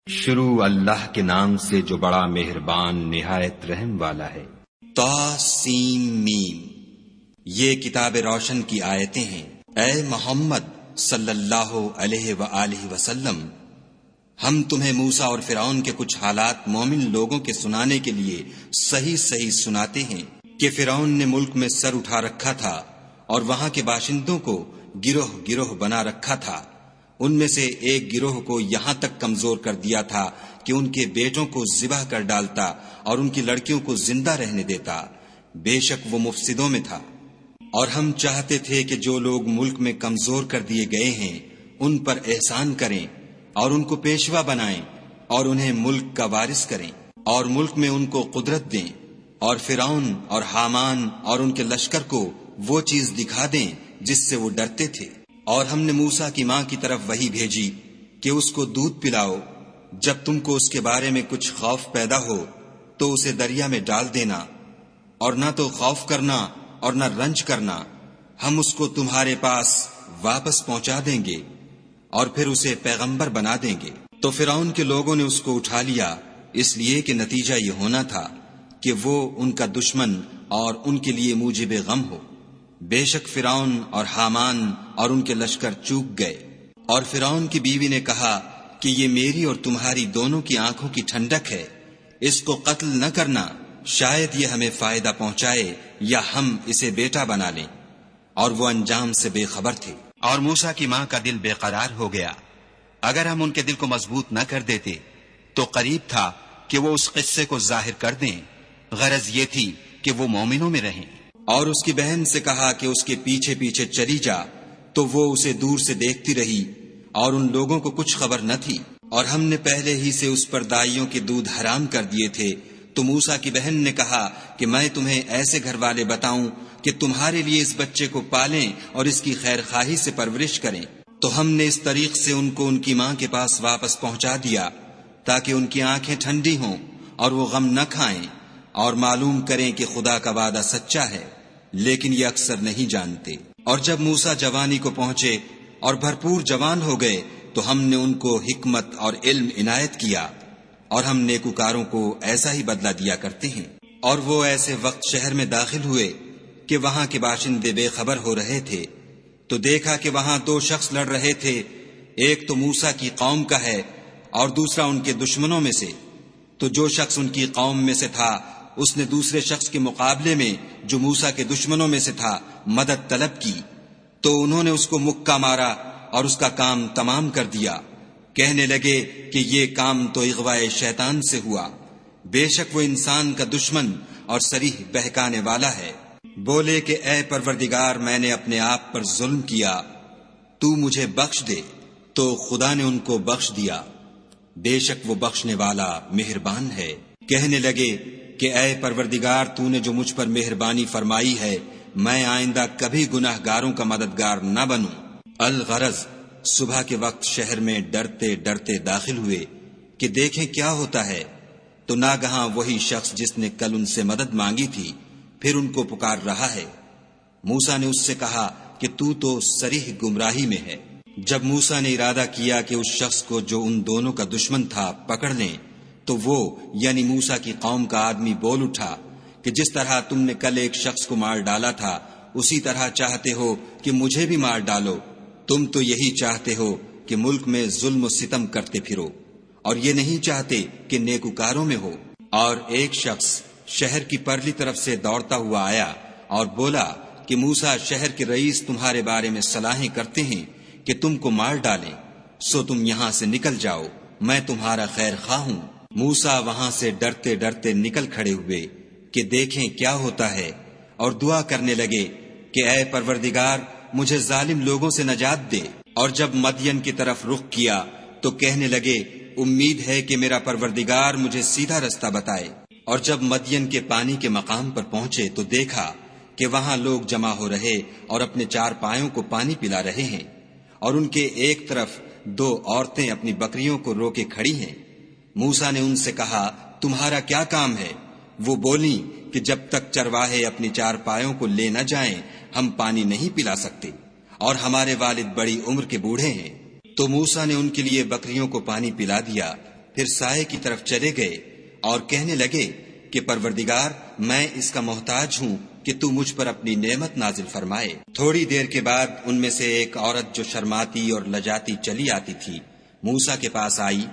شروع اللہ کے نام سے جو بڑا مہربان نہایت رحم والا ہے۔ طاسیم یہ کتاب روشن کی آیتیں ہیں۔ اے محمد صلی اللہ علیہ وآلہ وسلم، ہم تمہیں موسیٰ اور فرعون کے کچھ حالات مومن لوگوں کے سنانے کے لیے صحیح صحیح سناتے ہیں کہ فرعون نے ملک میں سر اٹھا رکھا تھا اور وہاں کے باشندوں کو گروہ گروہ بنا رکھا تھا۔ ان میں سے ایک گروہ کو یہاں تک کمزور کر دیا تھا کہ ان کے بیٹوں کو ذبح کر ڈالتا اور ان کی لڑکیوں کو زندہ رہنے دیتا۔ بے شک وہ مفسدوں میں تھا۔ اور ہم چاہتے تھے کہ جو لوگ ملک میں کمزور کر دیے گئے ہیں ان پر احسان کریں اور ان کو پیشوا بنائیں اور انہیں ملک کا وارث کریں اور ملک میں ان کو قدرت دیں، اور فرعون اور حامان اور ان کے لشکر کو وہ چیز دکھا دیں جس سے وہ ڈرتے تھے۔ اور ہم نے موسیٰ کی ماں کی طرف وحی بھیجی کہ اس کو دودھ پلاؤ، جب تم کو اس کے بارے میں کچھ خوف پیدا ہو تو اسے دریا میں ڈال دینا، اور نہ تو خوف کرنا اور نہ رنج کرنا، ہم اس کو تمہارے پاس واپس پہنچا دیں گے اور پھر اسے پیغمبر بنا دیں گے۔ تو فرعون کے لوگوں نے اس کو اٹھا لیا، اس لیے کہ نتیجہ یہ ہونا تھا کہ وہ ان کا دشمن اور ان کے لیے موجب غم ہو۔ بے شک فرعون اور حامان اور ان کے لشکر چوک گئے۔ اور فرعون کی بیوی نے کہا کہ یہ میری اور تمہاری دونوں کی آنکھوں کی ٹھنڈک ہے، اس کو قتل نہ کرنا، شاید یہ ہمیں فائدہ پہنچائے یا ہم اسے بیٹا بنا لیں۔ اور وہ انجام سے بے خبر تھے۔ اور موسیٰ کی ماں کا دل بے قرار ہو گیا۔ اگر ہم ان کے دل کو مضبوط نہ کر دیتے تو قریب تھا کہ وہ اس قصے کو ظاہر کر دیں، غرض یہ تھی کہ وہ مومنوں میں رہیں۔ اور اس کی بہن سے کہا کہ اس کے پیچھے پیچھے چلی جا، تو وہ اسے دور سے دیکھتی رہی اور ان لوگوں کو کچھ خبر نہ تھی۔ اور ہم نے پہلے ہی سے اس پر دائیوں کے دودھ حرام کر دیے تھے۔ تو موسیٰ کی بہن نے کہا کہ میں تمہیں ایسے گھر والے بتاؤں کہ تمہارے لیے اس بچے کو پالیں اور اس کی خیر خواہی سے پرورش کریں۔ تو ہم نے اس طریق سے ان کو ان کی ماں کے پاس واپس پہنچا دیا تاکہ ان کی آنکھیں ٹھنڈی ہوں اور وہ غم نہ کھائیں اور معلوم کریں کہ خدا کا وعدہ سچا ہے، لیکن یہ اکثر نہیں جانتے۔ اور جب موسیٰ جوانی کو پہنچے اور بھرپور جوان ہو گئے تو ہم نے ان کو حکمت اور علم عنایت کیا، اور ہم نیکوکاروں کو ایسا ہی بدلہ دیا کرتے ہیں۔ اور وہ ایسے وقت شہر میں داخل ہوئے کہ وہاں کے باشندے بے خبر ہو رہے تھے، تو دیکھا کہ وہاں دو شخص لڑ رہے تھے، ایک تو موسیٰ کی قوم کا ہے اور دوسرا ان کے دشمنوں میں سے۔ تو جو شخص ان کی قوم میں سے تھا اس نے دوسرے شخص کے مقابلے میں جو موسیٰ کے دشمنوں میں سے تھا مدد طلب کی، تو انہوں نے اس کو مکہ مارا اور اس کا کام تمام کر دیا۔ کہنے لگے کہ یہ کام تو اغوائے شیطان سے ہوا، بے شک وہ انسان کا دشمن اور صریح بہکانے والا ہے۔ بولے کہ اے پروردگار، میں نے اپنے آپ پر ظلم کیا، تو مجھے بخش دے۔ تو خدا نے ان کو بخش دیا، بے شک وہ بخشنے والا مہربان ہے۔ کہنے لگے کہ اے پروردگار، تو نے جو مجھ پر مہربانی فرمائی ہے، میں آئندہ کبھی گناہ گاروں کا مددگار نہ بنوں۔ الغرض صبح کے وقت شہر میں ڈرتے ڈرتے داخل ہوئے کہ دیکھیں کیا ہوتا ہے، تو ناگہاں وہی شخص جس نے کل ان سے مدد مانگی تھی پھر ان کو پکار رہا ہے۔ موسیٰ نے اس سے کہا کہ تو صریح گمراہی میں ہے۔ جب موسیٰ نے ارادہ کیا کہ اس شخص کو جو ان دونوں کا دشمن تھا پکڑ لیں، تو وہ یعنی موسیٰ کی قوم کا آدمی بول اٹھا کہ جس طرح تم نے کل ایک شخص کو مار ڈالا تھا اسی طرح چاہتے ہو کہ مجھے بھی مار ڈالو۔ تم تو یہی چاہتے ہو کہ ملک میں ظلم و ستم کرتے پھرو، اور یہ نہیں چاہتے کہ نیکوکاروں میں ہو۔ اور ایک شخص شہر کی پرلی طرف سے دوڑتا ہوا آیا اور بولا کہ موسیٰ شہر کے رئیس تمہارے بارے میں صلاحیں کرتے ہیں کہ تم کو مار ڈالیں، سو تم یہاں سے نکل جاؤ، میں تمہارا خیر خواہ ہوں۔ موسیٰ وہاں سے ڈرتے ڈرتے نکل کھڑے ہوئے کہ دیکھیں کیا ہوتا ہے، اور دعا کرنے لگے کہ اے پروردگار، مجھے ظالم لوگوں سے نجات دے۔ اور جب مدین کی طرف رخ کیا تو کہنے لگے امید ہے کہ میرا پروردگار مجھے سیدھا رستہ بتائے۔ اور جب مدین کے پانی کے مقام پر پہنچے تو دیکھا کہ وہاں لوگ جمع ہو رہے اور اپنے چار پایوں کو پانی پلا رہے ہیں، اور ان کے ایک طرف دو عورتیں اپنی بکریوں کو روکے کھڑی ہیں۔ موسیٰ نے ان سے کہا تمہارا کیا کام ہے؟ وہ بولیں کہ جب تک چرواہے اپنی چار پایوں کو لے نہ جائیں ہم پانی نہیں پلا سکتے، اور ہمارے والد بڑی عمر کے بوڑھے ہیں۔ تو موسیٰ نے ان کے لیے بکریوں کو پانی پلا دیا پھر سائے کی طرف چلے گئے اور کہنے لگے کہ پروردگار، میں اس کا محتاج ہوں کہ تو مجھ پر اپنی نعمت نازل فرمائے۔ تھوڑی دیر کے بعد ان میں سے ایک عورت جو شرماتی اور لجاتی چلی آتی تھی موسیٰ کے پاس آئی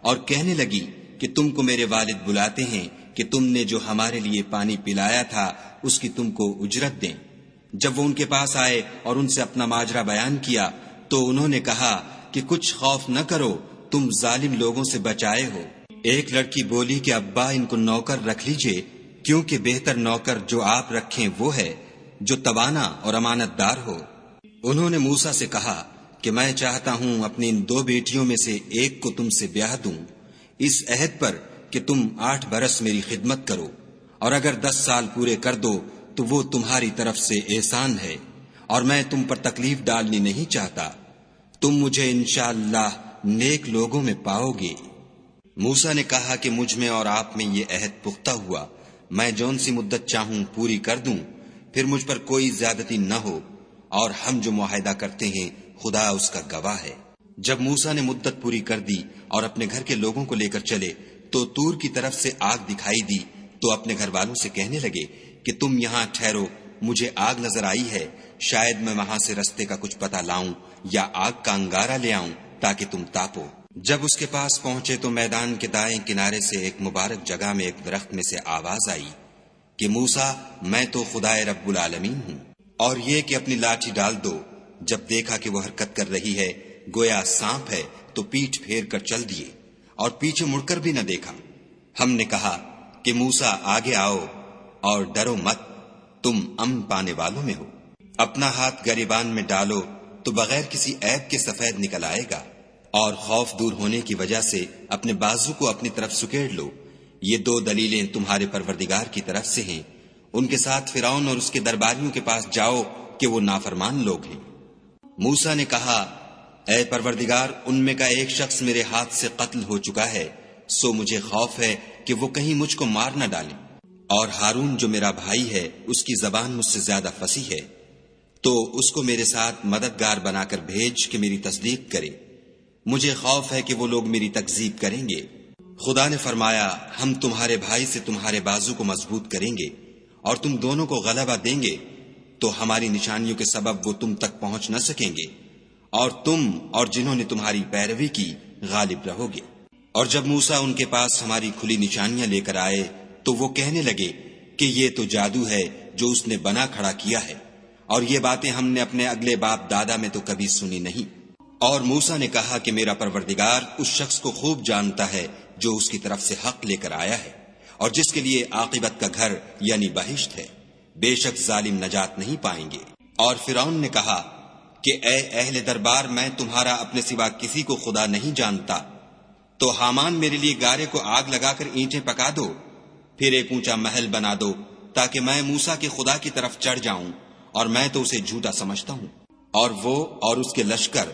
اور کہنے لگی کہ تم کو میرے والد بلاتے ہیں کہ تم نے جو ہمارے لیے پانی پلایا تھا اس کی تم کو اجرت دیں۔ جب وہ ان کے پاس آئے اور ان سے اپنا ماجرا بیان کیا تو انہوں نے کہا کہ کچھ خوف نہ کرو، تم ظالم لوگوں سے بچائے ہو۔ ایک لڑکی بولی کہ ابا ان کو نوکر رکھ لیجئے، کیونکہ بہتر نوکر جو آپ رکھیں وہ ہے جو توانا اور امانت دار ہو۔ انہوں نے موسیٰ سے کہا کہ میں چاہتا ہوں اپنی ان 2 بیٹیوں میں سے ایک کو تم سے بیاہ دوں، اس عہد پر کہ تم 8 برس میری خدمت کرو، اور اگر 10 سال پورے کر دو تو وہ تمہاری طرف سے احسان ہے، اور میں تم پر تکلیف ڈالنی نہیں چاہتا، تم مجھے انشاءاللہ نیک لوگوں میں پاؤ گے۔ موسیٰ نے کہا کہ مجھ میں اور آپ میں یہ عہد پختہ ہوا، میں جون سی مدت چاہوں پوری کر دوں، پھر مجھ پر کوئی زیادتی نہ ہو، اور ہم جو معاہدہ کرتے ہیں خدا اس کا گواہ ہے۔ جب موسیٰ نے مدت پوری کر دی اور اپنے گھر کے لوگوں کو لے کر چلے تو طور کی طرف سے آگ دکھائی دی، تو اپنے گھر والوں سے کہنے لگے کہ تم یہاں ٹھہرو، مجھے آگ نظر آئی ہے، شاید میں وہاں سے رستے کا کچھ پتہ لاؤں یا آگ کا انگارہ لے آؤں تاکہ تم تاپو۔ جب اس کے پاس پہنچے تو میدان کے دائیں کنارے سے ایک مبارک جگہ میں ایک درخت میں سے آواز آئی کہ موسیٰ، میں تو خدائے رب العالمین ہوں، اور یہ کہ اپنی لاٹھی ڈال دو۔ جب دیکھا کہ وہ حرکت کر رہی ہے گویا سانپ ہے تو پیٹھ پھیر کر چل دیے اور پیچھے مڑ کر بھی نہ دیکھا۔ ہم نے کہا کہ موسیٰ آگے آؤ اور ڈرو مت، تم امن پانے والوں میں ہو۔ اپنا ہاتھ گریبان میں ڈالو تو بغیر کسی عیب کے سفید نکل آئے گا، اور خوف دور ہونے کی وجہ سے اپنے بازو کو اپنی طرف سکیڑ لو۔ یہ 2 دلیلیں تمہارے پروردگار کی طرف سے ہیں۔ ان کے ساتھ فرعون اور اس کے درباریوں کے پاس جاؤ کہ وہ نافرمان لوگ ہیں۔ موسیٰ نے کہا، اے پروردگار، ان میں کا ایک شخص میرے ہاتھ سے قتل ہو چکا ہے، سو مجھے خوف ہے کہ وہ کہیں مجھ کو مار نہ ڈالیں، اور ہارون جو میرا بھائی ہے اس کی زبان مجھ سے زیادہ فصیح ہے، تو اس کو میرے ساتھ مددگار بنا کر بھیج کہ میری تصدیق کرے۔ مجھے خوف ہے کہ وہ لوگ میری تکذیب کریں گے۔ خدا نے فرمایا، ہم تمہارے بھائی سے تمہارے بازو کو مضبوط کریں گے اور تم دونوں کو غلبہ دیں گے، تو ہماری نشانیوں کے سبب وہ تم تک پہنچ نہ سکیں گے، اور تم اور جنہوں نے تمہاری پیروی کی غالب رہو گے۔ اور جب موسیٰ ان کے پاس ہماری کھلی نشانیاں لے کر آئے تو وہ کہنے لگے کہ یہ تو جادو ہے جو اس نے بنا کھڑا کیا ہے، اور یہ باتیں ہم نے اپنے اگلے باپ دادا میں تو کبھی سنی نہیں۔ اور موسیٰ نے کہا کہ میرا پروردگار اس شخص کو خوب جانتا ہے جو اس کی طرف سے حق لے کر آیا ہے، اور جس کے لیے عاقبت کا گھر یعنی بہشت ہے، بے شک ظالم نجات نہیں پائیں گے۔ اور فرعون نے کہا کہ اے اہل دربار، میں تمہارا اپنے سوا کسی کو خدا نہیں جانتا، تو حامان میرے لیے گارے کو آگ لگا کر اینٹیں پکا دو، پھر ایک اونچا محل بنا دو تاکہ میں موسیٰ کے خدا کی طرف چڑھ جاؤں، اور میں تو اسے جھوٹا سمجھتا ہوں۔ اور وہ اور اس کے لشکر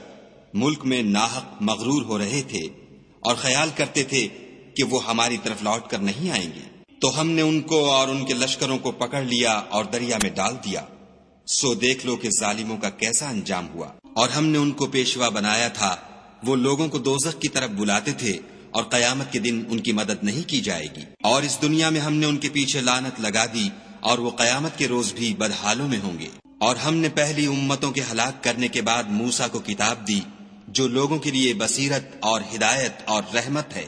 ملک میں ناحق مغرور ہو رہے تھے اور خیال کرتے تھے کہ وہ ہماری طرف لوٹ کر نہیں آئیں گے، تو ہم نے ان کو اور ان کے لشکروں کو پکڑ لیا اور دریا میں ڈال دیا۔ سو دیکھ لو کہ ظالموں کا کیسا انجام ہوا۔ اور ہم نے ان کو پیشوا بنایا تھا، وہ لوگوں کو دوزخ کی طرف بلاتے تھے، اور قیامت کے دن ان کی مدد نہیں کی جائے گی۔ اور اس دنیا میں ہم نے ان کے پیچھے لعنت لگا دی، اور وہ قیامت کے روز بھی بدحالوں میں ہوں گے۔ اور ہم نے پہلی امتوں کے ہلاک کرنے کے بعد موسیٰ کو کتاب دی جو لوگوں کے لیے بصیرت اور ہدایت اور رحمت ہے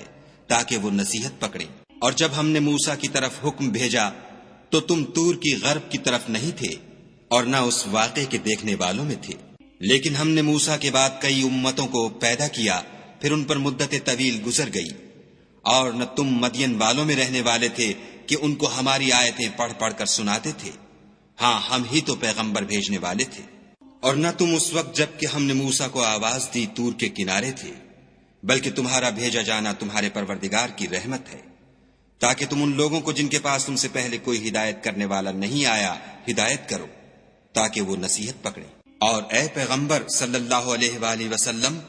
تاکہ وہ نصیحت پکڑیں۔ اور جب ہم نے موسیٰ کی طرف حکم بھیجا تو تم طور کی غرب کی طرف نہیں تھے اور نہ اس واقعے کے دیکھنے والوں میں تھے، لیکن ہم نے موسیٰ کے بعد کئی امتوں کو پیدا کیا، پھر ان پر مدت طویل گزر گئی، اور نہ تم مدین والوں میں رہنے والے تھے کہ ان کو ہماری آیتیں پڑھ پڑھ کر سناتے تھے، ہاں ہم ہی تو پیغمبر بھیجنے والے تھے۔ اور نہ تم اس وقت جب کہ ہم نے موسیٰ کو آواز دی طور کے کنارے تھے، بلکہ تمہارا بھیجا جانا تمہارے پروردگار کی رحمت ہے، تاکہ تم ان لوگوں کو جن کے پاس تم سے پہلے کوئی ہدایت کرنے والا نہیں آیا ہدایت کرو تاکہ وہ نصیحت پکڑیں۔ اور اے پیغمبر صلی اللہ علیہ وآلہ وسلم،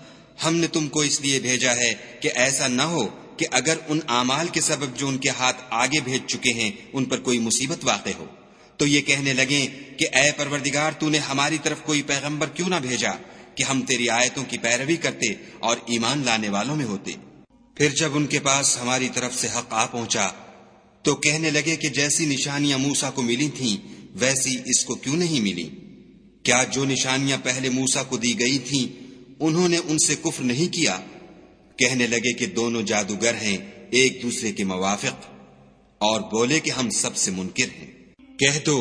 ہم نے تم کو اس لیے بھیجا ہے کہ ایسا نہ ہو کہ اگر ان اعمال کے سبب جو ان کے ہاتھ آگے بھیج چکے ہیں ان پر کوئی مصیبت واقع ہو تو یہ کہنے لگیں کہ اے پروردگار، تو نے ہماری طرف کوئی پیغمبر کیوں نہ بھیجا کہ ہم تیری آیتوں کی پیروی کرتے اور ایمان لانے والوں میں ہوتے۔ پھر جب ان کے پاس ہماری طرف سے حق آ پہنچا تو کہنے لگے کہ جیسی نشانیاں موسیٰ کو ملی تھیں ویسی اس کو کیوں نہیں ملی؟ کیا جو نشانیاں پہلے موسیٰ کو دی گئی تھیں انہوں نے ان سے کفر نہیں کیا؟ کہنے لگے کہ دونوں جادوگر ہیں ایک دوسرے کے موافق، اور بولے کہ ہم سب سے منکر ہیں۔ کہہ دو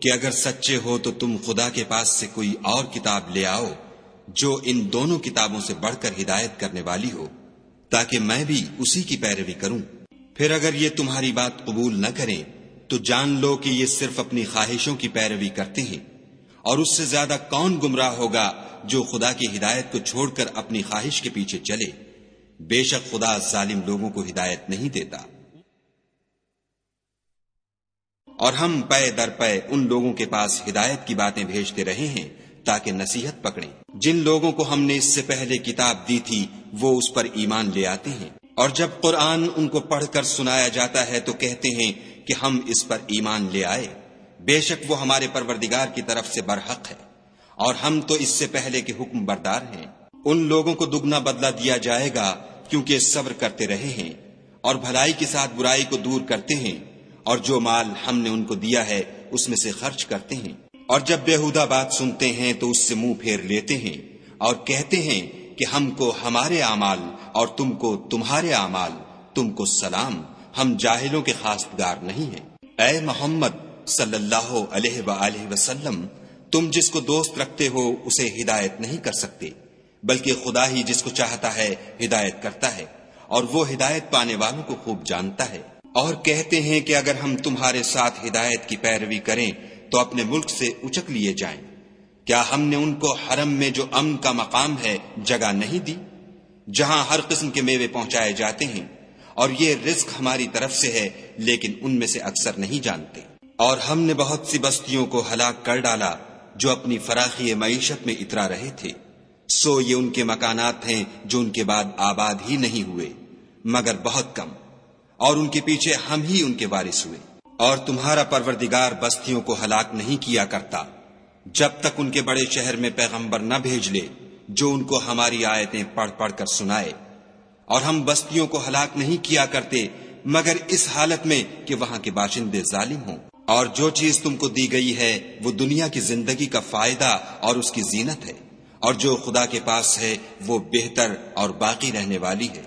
کہ اگر سچے ہو تو تم خدا کے پاس سے کوئی اور کتاب لے آؤ جو ان دونوں کتابوں سے بڑھ کر ہدایت کرنے والی ہو، تاکہ میں بھی اسی کی پیروی کروں۔ پھر اگر یہ تمہاری بات قبول نہ کریں تو جان لو کہ یہ صرف اپنی خواہشوں کی پیروی کرتے ہیں، اور اس سے زیادہ کون گمراہ ہوگا جو خدا کی ہدایت کو چھوڑ کر اپنی خواہش کے پیچھے چلے۔ بے شک خدا ظالم لوگوں کو ہدایت نہیں دیتا۔ اور ہم پے در پے ان لوگوں کے پاس ہدایت کی باتیں بھیجتے رہے ہیں تاکہ نصیحت پکڑیں۔ جن لوگوں کو ہم نے اس سے پہلے کتاب دی تھی وہ اس پر ایمان لے آتے ہیں، اور جب قرآن ان کو پڑھ کر سنایا جاتا ہے تو کہتے ہیں کہ ہم اس پر ایمان لے آئے۔ بے شک وہ ہمارے پروردگار کی طرف سے برحق ہے، اور ہم تو اس سے پہلے کے حکم بردار ہیں۔ ان لوگوں کو دگنا بدلہ دیا جائے گا کیونکہ صبر کرتے رہے ہیں اور بھلائی کے ساتھ برائی کو دور کرتے ہیں، اور جو مال ہم نے ان کو دیا ہے اس میں سے خرچ کرتے ہیں، اور جب بیہودہ بات سنتے ہیں تو اس سے منہ پھیر لیتے ہیں اور کہتے ہیں کہ ہم کو ہمارے اعمال اور تم کو تمہارے اعمال، تم کو سلام، ہم جاہلوں کے خاستگار نہیں ہیں۔ اے محمد صلی اللہ علیہ وآلہ وسلم، تم جس کو دوست رکھتے ہو اسے ہدایت نہیں کر سکتے، بلکہ خدا ہی جس کو چاہتا ہے ہدایت کرتا ہے، اور وہ ہدایت پانے والوں کو خوب جانتا ہے۔ اور کہتے ہیں کہ اگر ہم تمہارے ساتھ ہدایت کی پیروی کریں تو اپنے ملک سے اچک لیے جائیں۔ کیا ہم نے ان کو حرم میں جو امن کا مقام ہے جگہ نہیں دی، جہاں ہر قسم کے میوے پہنچائے جاتے ہیں، اور یہ رزق ہماری طرف سے ہے لیکن ان میں سے اکثر نہیں جانتے۔ اور ہم نے بہت سی بستیوں کو ہلاک کر ڈالا جو اپنی فراخی معیشت میں اترا رہے تھے، سو یہ ان کے مکانات ہیں جو ان کے بعد آباد ہی نہیں ہوئے مگر بہت کم، اور ان کے پیچھے ہم ہی ان کے وارث ہوئے۔ اور تمہارا پروردگار بستیوں کو ہلاک نہیں کیا کرتا جب تک ان کے بڑے شہر میں پیغمبر نہ بھیج لے جو ان کو ہماری آیتیں پڑھ پڑھ کر سنائے، اور ہم بستیوں کو ہلاک نہیں کیا کرتے مگر اس حالت میں کہ وہاں کے باشندے ظالم ہوں۔ اور جو چیز تم کو دی گئی ہے وہ دنیا کی زندگی کا فائدہ اور اس کی زینت ہے، اور جو خدا کے پاس ہے وہ بہتر اور باقی رہنے والی ہے۔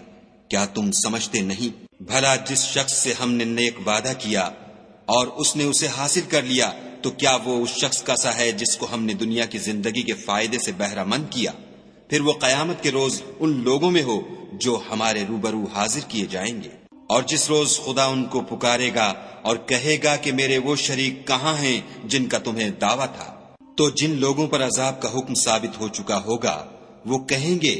کیا تم سمجھتے نہیں؟ بھلا جس شخص سے ہم نے نیک وعدہ کیا اور اس نے اسے حاصل کر لیا تو کیا وہ اس شخص کا سا ہے جس کو ہم نے دنیا کی زندگی کے فائدے سے بہرہ مند کیا؟ پھر وہ قیامت کے روز ان لوگوں میں ہو جو ہمارے روبرو حاضر کیے جائیں گے۔ اور جس روز خدا ان کو پکارے گا اور کہے گا کہ میرے وہ شریک کہاں ہیں جن کا تمہیں دعویٰ تھا، تو جن لوگوں پر عذاب کا حکم ثابت ہو چکا ہوگا وہ کہیں گے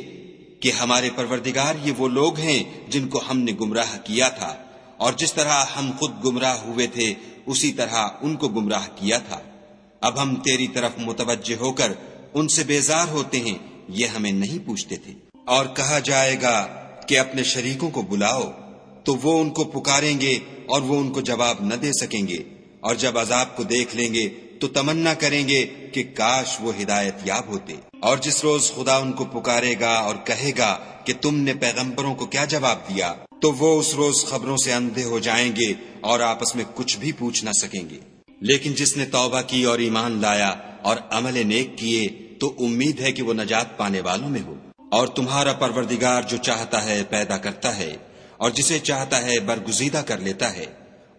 کہ ہمارے پروردگار یہ وہ لوگ ہیں جن کو ہم نے گمراہ کیا تھا، اور جس طرح ہم خود گمراہ ہوئے تھے اسی طرح ان کو گمراہ کیا تھا۔ اب ہم تیری طرف متوجہ ہو کر ان سے بیزار ہوتے ہیں، یہ ہمیں نہیں پوچھتے تھے۔ اور کہا جائے گا کہ اپنے شریکوں کو بلاؤ، تو وہ ان کو پکاریں گے اور وہ ان کو جواب نہ دے سکیں گے، اور جب عذاب کو دیکھ لیں گے تو تمنا کریں گے کہ کاش وہ ہدایت یاب ہوتے۔ اور جس روز خدا ان کو پکارے گا اور کہے گا کہ تم نے پیغمبروں کو کیا جواب دیا، تو وہ اس روز خبروں سے اندھے ہو جائیں گے اور آپس میں کچھ بھی پوچھ نہ سکیں گے۔ لیکن جس نے توبہ کی اور ایمان لایا اور عمل نیک کیے تو امید ہے کہ وہ نجات پانے والوں میں ہو۔ اور تمہارا پروردگار جو چاہتا ہے پیدا کرتا ہے اور جسے چاہتا ہے برگزیدہ کر لیتا ہے،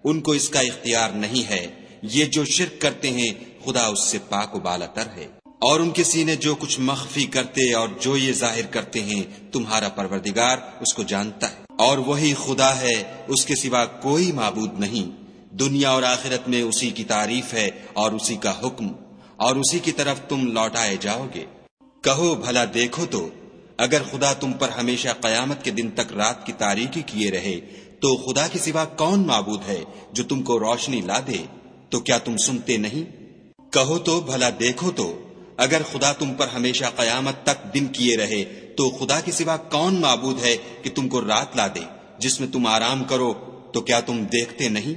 ان کو اس کا اختیار نہیں ہے۔ یہ جو شرک کرتے ہیں خدا اس سے پاک و بالا تر ہے۔ اور ان کے سینے جو کچھ مخفی کرتے اور جو یہ ظاہر کرتے ہیں تمہارا پروردگار اس کو جانتا ہے۔ اور وہی خدا ہے، اس کے سوا کوئی معبود نہیں۔ دنیا اور آخرت میں اسی کی تعریف ہے اور اسی کا حکم، اور اسی کی طرف تم لوٹائے جاؤ گے۔ کہو بھلا دیکھو تو اگر خدا تم پر ہمیشہ قیامت کے دن تک رات کی تاریکی کیے رہے تو خدا کے سوا کون معبود ہے جو تم کو روشنی لا دے؟ تو کیا تم سنتے نہیں؟ کہو تو بھلا دیکھو تو اگر خدا تم پر ہمیشہ قیامت تک دن کیے رہے تو خدا کے سوا کون معبود ہے کہ تم کو رات لا دے جس میں تم آرام کرو؟ تو کیا تم دیکھتے نہیں؟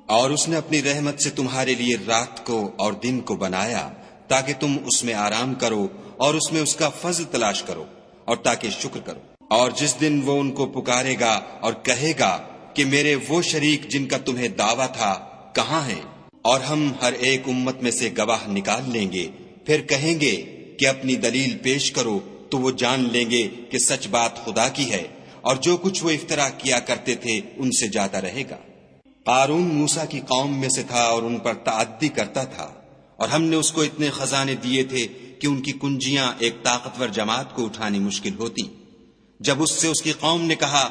اور اس نے اپنی رحمت سے تمہارے لیے رات کو اور دن کو بنایا تاکہ تم اس میں آرام کرو اور اس میں اس کا فضل تلاش کرو اور تاکہ شکر کرو۔ اور جس دن وہ ان کو پکارے گا اور کہے گا کہ میرے وہ شریک جن کا تمہیں دعویٰ تھا کہاں ہیں، اور ہم ہر ایک امت میں سے گواہ نکال لیں گے، پھر کہیں گے کہ اپنی دلیل پیش کرو، تو وہ جان لیں گے کہ سچ بات خدا کی ہے، اور جو کچھ وہ افترا کیا کرتے تھے ان سے جاتا رہے گا۔ قارون موسیٰ کی قوم میں سے تھا اور ان پر تعدی کرتا تھا، اور ہم نے اس کو اتنے خزانے دیے تھے کہ ان کی کنجیاں ایک طاقتور جماعت کو اٹھانی مشکل ہوتی۔ جب اس سے اس کی قوم نے کہا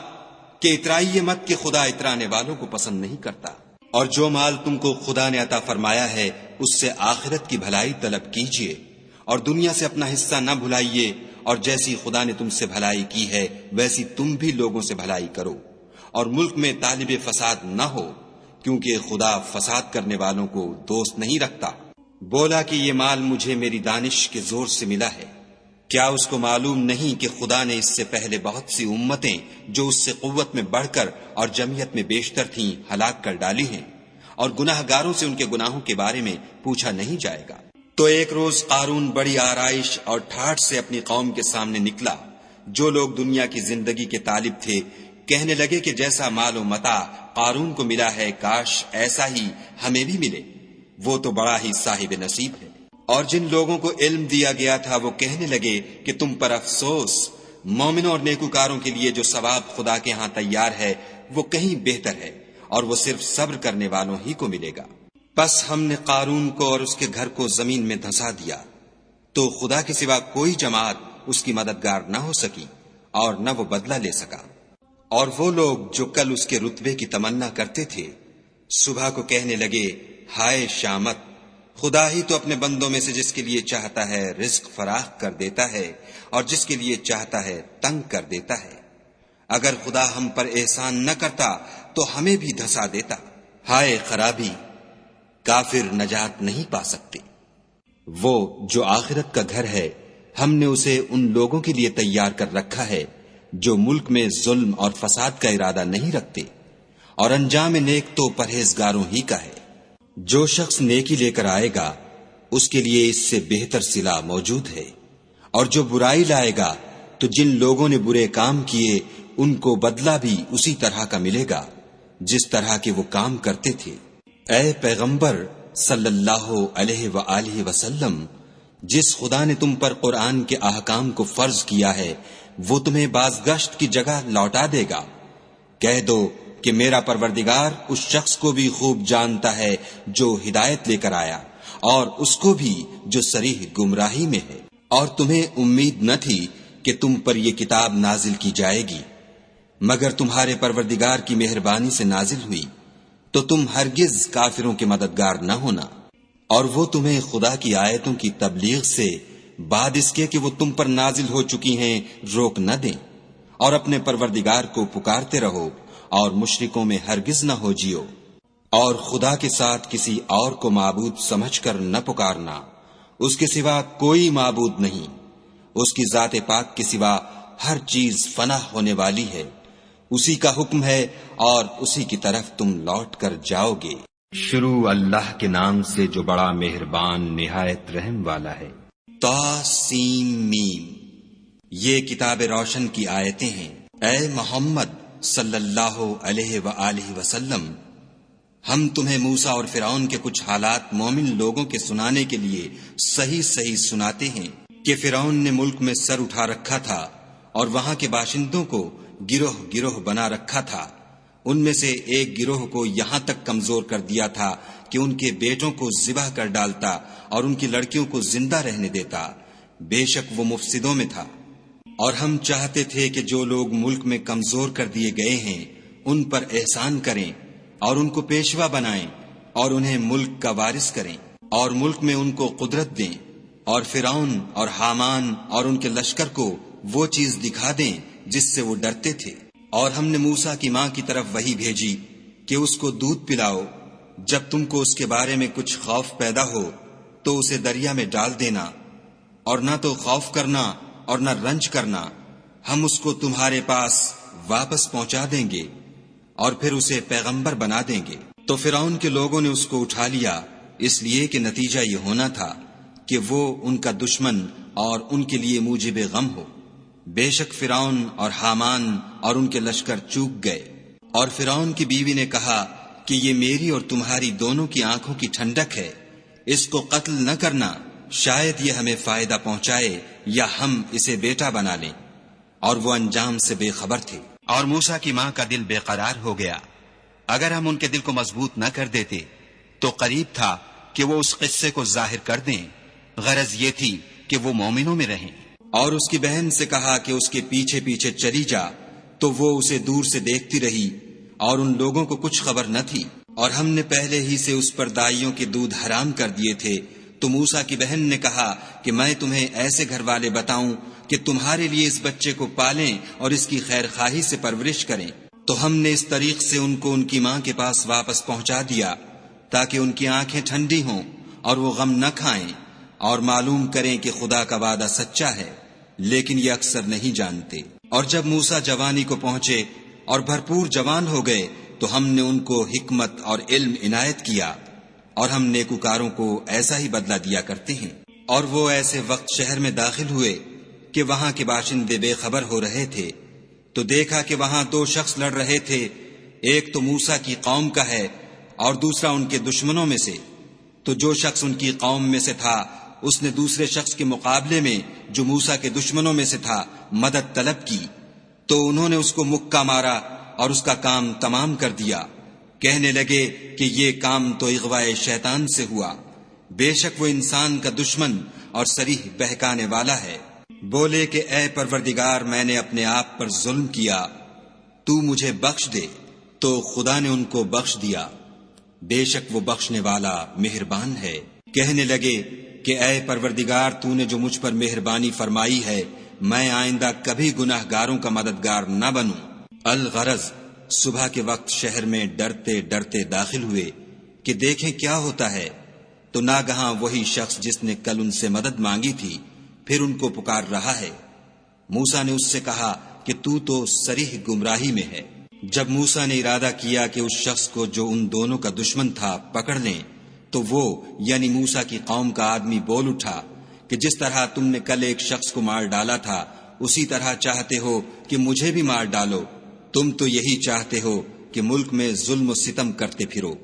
کہ اترائیے مت کہ خدا اترانے والوں کو پسند نہیں کرتا، اور جو مال تم کو خدا نے عطا فرمایا ہے اس سے آخرت کی بھلائی طلب کیجیے، اور دنیا سے اپنا حصہ نہ بھلائیے، اور جیسی خدا نے تم سے بھلائی کی ہے ویسی تم بھی لوگوں سے بھلائی کرو، اور ملک میں طالب فساد نہ ہو، کیونکہ خدا فساد کرنے والوں کو دوست نہیں رکھتا۔ بولا کہ یہ مال مجھے میری دانش کے زور سے ملا ہے، کیا اس کو معلوم نہیں کہ خدا نے اس سے پہلے بہت سی امتیں جو اس سے قوت میں بڑھ کر اور جمعیت میں بیشتر تھیں ہلاک کر ڈالی ہیں، اور گناہ گاروں سے ان کے گناہوں کے بارے میں پوچھا نہیں جائے گا۔ تو ایک روز قارون بڑی آرائش اور ٹھاٹھ سے اپنی قوم کے سامنے نکلا۔ جو لوگ دنیا کی زندگی کے طالب تھے کہنے لگے کہ جیسا مال و متاع قارون کو ملا ہے کاش ایسا ہی ہمیں بھی ملے، وہ تو بڑا ہی صاحب نصیب ہے۔ اور جن لوگوں کو علم دیا گیا تھا وہ کہنے لگے کہ تم پر افسوس، مومنوں اور نیکوکاروں کے لیے جو ثواب خدا کے ہاں تیار ہے وہ کہیں بہتر ہے، اور وہ صرف صبر کرنے والوں ہی کو ملے گا۔ پس ہم نے قارون کو اور اس کے گھر کو زمین میں دھنسا دیا، تو خدا کے سوا کوئی جماعت اس کی مددگار نہ ہو سکی اور نہ وہ بدلہ لے سکا۔ اور وہ لوگ جو کل اس کے رتبے کی تمنا کرتے تھے صبح کو کہنے لگے ہائے شامت، خدا ہی تو اپنے بندوں میں سے جس کے لیے چاہتا ہے رزق فراخ کر دیتا ہے اور جس کے لیے چاہتا ہے تنگ کر دیتا ہے۔ اگر خدا ہم پر احسان نہ کرتا تو ہمیں بھی دھسا دیتا۔ ہائے خرابی، کافر نجات نہیں پا سکتے۔ وہ جو آخرت کا گھر ہے ہم نے اسے ان لوگوں کے لیے تیار کر رکھا ہے جو ملک میں ظلم اور فساد کا ارادہ نہیں رکھتے، اور انجام نیک تو پرہیزگاروں ہی کا ہے۔ جو شخص نیکی لے کر آئے گا اس کے لیے اس سے بہتر صلہ موجود ہے، اور جو برائی لائے گا تو جن لوگوں نے برے کام کیے ان کو بدلہ بھی اسی طرح کا ملے گا جس طرح کے وہ کام کرتے تھے۔ اے پیغمبر صلی اللہ علیہ وآلہ وسلم، جس خدا نے تم پر قرآن کے احکام کو فرض کیا ہے وہ تمہیں بازگشت کی جگہ لوٹا دے گا۔ کہہ دو کہ میرا پروردگار اس شخص کو بھی خوب جانتا ہے جو ہدایت لے کر آیا، اور اس کو بھی جو صریح گمراہی میں ہے۔ اور تمہیں امید نہ تھی کہ تم پر یہ کتاب نازل کی جائے گی مگر تمہارے پروردگار کی مہربانی سے نازل ہوئی، تو تم ہرگز کافروں کے مددگار نہ ہونا، اور وہ تمہیں خدا کی آیتوں کی تبلیغ سے بعد اس کے کہ وہ تم پر نازل ہو چکی ہیں روک نہ دیں، اور اپنے پروردگار کو پکارتے رہو اور مشرکوں میں ہرگز نہ ہو جیو، اور خدا کے ساتھ کسی اور کو معبود سمجھ کر نہ پکارنا، اس کے سوا کوئی معبود نہیں، اس کی ذات پاک کے سوا ہر چیز فنا ہونے والی ہے، اسی کا حکم ہے اور اسی کی طرف تم لوٹ کر جاؤ گے۔ شروع اللہ کے نام سے جو بڑا مہربان نہایت رحم والا ہے۔ طاسیم، یہ کتاب روشن کی آیتیں ہیں۔ اے محمد صلی اللہ علیہ وآلہ وسلم، ہم تمہیں موسیٰ اور فرعون کے کچھ حالات مومن لوگوں کے سنانے کے لیے صحیح صحیح سناتے ہیں کہ فرعون نے ملک میں سر اٹھا رکھا تھا اور وہاں کے باشندوں کو گروہ گروہ بنا رکھا تھا۔ ان میں سے ایک گروہ کو یہاں تک کمزور کر دیا تھا کہ ان کے بیٹوں کو ذبح کر ڈالتا اور ان کی لڑکیوں کو زندہ رہنے دیتا۔ بے شک وہ مفسدوں میں تھا۔ اور ہم چاہتے تھے کہ جو لوگ ملک میں کمزور کر دیے گئے ہیں ان پر احسان کریں اور ان کو پیشوا بنائیں اور انہیں ملک کا وارث کریں اور ملک میں ان کو قدرت دیں، اور فرعون اور حامان اور ان کے لشکر کو وہ چیز دکھا دیں جس سے وہ ڈرتے تھے۔ اور ہم نے موسیٰ کی ماں کی طرف وحی بھیجی کہ اس کو دودھ پلاؤ، جب تم کو اس کے بارے میں کچھ خوف پیدا ہو تو اسے دریا میں ڈال دینا، اور نہ تو خوف کرنا اور نہ رنج کرنا، ہم اس کو تمہارے پاس واپس پہنچا دیں گے اور پھر اسے پیغمبر بنا دیں گے۔ تو فرعون کے لوگوں نے اس کو اٹھا لیا، اس لیے کہ نتیجہ یہ ہونا تھا کہ وہ ان کا دشمن اور ان کے لیے موجب غم ہو۔ بے شک فرعون اور حامان اور ان کے لشکر چوک گئے، اور فرعون کی بیوی نے کہا کہ یہ میری اور تمہاری دونوں کی آنکھوں کی ٹھنڈک ہے، اس کو قتل نہ کرنا، شاید یہ ہمیں فائدہ پہنچائے یا ہم اسے بیٹا بنا لیں، اور وہ انجام سے بے خبر تھے۔ اور موسیٰ کی ماں کا دل بے قرار ہو گیا، اگر ہم ان کے دل کو مضبوط نہ کر دیتے تو قریب تھا کہ وہ اس قصے کو ظاہر کر دیں، غرض یہ تھی کہ وہ مومنوں میں رہیں۔ اور اس کی بہن سے کہا کہ اس کے پیچھے پیچھے چلی جا، تو وہ اسے دور سے دیکھتی رہی، اور ان لوگوں کو کچھ خبر نہ تھی، اور ہم نے پہلے ہی سے اس پر دائیوں کے دودھ حرام کر دیے تھے۔ تو موسیٰ کی بہن نے کہا کہ میں تمہیں ایسے گھر والے بتاؤں کہ تمہارے لیے اس بچے کو پالیں اور اس کی خیر خواہی سے پرورش کریں۔ تو ہم نے اس طریق سے ان کو ان کی ماں کے پاس واپس پہنچا دیا تاکہ ان کی آنکھیں ٹھنڈی ہوں اور وہ غم نہ کھائیں اور معلوم کریں کہ خدا کا وعدہ سچا ہے، لیکن یہ اکثر نہیں جانتے۔ اور جب موسیٰ جوانی کو پہنچے اور بھرپور جوان ہو گئے تو ہم نے ان کو حکمت اور علم عنایت کیا، اور ہم نیکوکاروں کو ایسا ہی بدلہ دیا کرتے ہیں۔ اور وہ ایسے وقت شہر میں داخل ہوئے کہ وہاں کے باشندے بے خبر ہو رہے تھے، تو دیکھا کہ وہاں دو شخص لڑ رہے تھے، ایک تو موسیٰ کی قوم کا ہے اور دوسرا ان کے دشمنوں میں سے۔ تو جو شخص ان کی قوم میں سے تھا اس نے دوسرے شخص کے مقابلے میں جو موسیٰ کے دشمنوں میں سے تھا مدد طلب کی، تو انہوں نے اس کو مکہ مارا اور اس کا کام تمام کر دیا۔ کہنے لگے کہ یہ کام تو اغوائے شیطان سے ہوا، بے شک وہ انسان کا دشمن اور صریح بہکانے والا ہے۔ بولے کہ اے پروردگار، میں نے اپنے آپ پر ظلم کیا، تو مجھے بخش دے۔ تو خدا نے ان کو بخش دیا، بے شک وہ بخشنے والا مہربان ہے۔ کہنے لگے کہ اے پروردگار، تو نے جو مجھ پر مہربانی فرمائی ہے، میں آئندہ کبھی گناہ گاروں کا مددگار نہ بنوں۔ الغرض صبح کے وقت شہر میں ڈرتے ڈرتے داخل ہوئے کہ دیکھیں کیا ہوتا ہے، تو ناگہاں وہی شخص جس نے کل ان سے مدد مانگی تھی پھر ان کو پکار رہا ہے۔ موسیٰ نے اس سے کہا کہ تو صریح گمراہی میں ہے۔ جب موسیٰ نے ارادہ کیا کہ اس شخص کو جو ان دونوں کا دشمن تھا پکڑ لیں، تو وہ یعنی موسیٰ کی قوم کا آدمی بول اٹھا کہ جس طرح تم نے کل ایک شخص کو مار ڈالا تھا اسی طرح چاہتے ہو کہ مجھے بھی مار ڈالو۔ تم تو یہی چاہتے ہو کہ ملک میں ظلم و ستم کرتے پھرو،